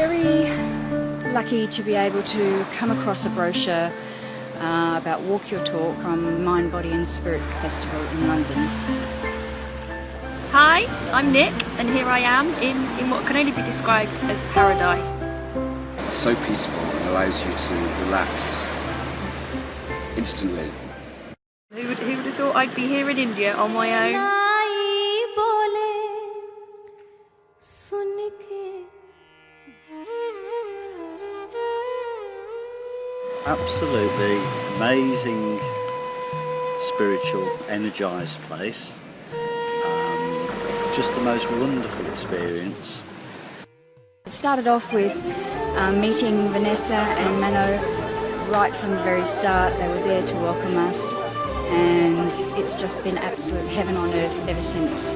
very lucky to be able to come across a brochure about Walk Your Talk from Mind, Body and Spirit Festival in London. Hi, I'm Nick and here I am in what can only be described as paradise. It's so peaceful and allows you to relax instantly. Who would have thought I'd be here in India on my own? Absolutely amazing, spiritual, energised place. Just the most wonderful experience. It started off with meeting Vanessa and Mano right from the very start. They were there to welcome us, and it's just been absolute heaven on earth ever since.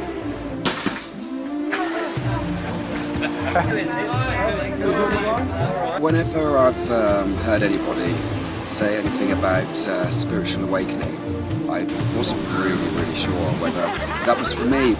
Whenever I've heard anybody say anything about spiritual awakening, I wasn't really sure whether that was for me.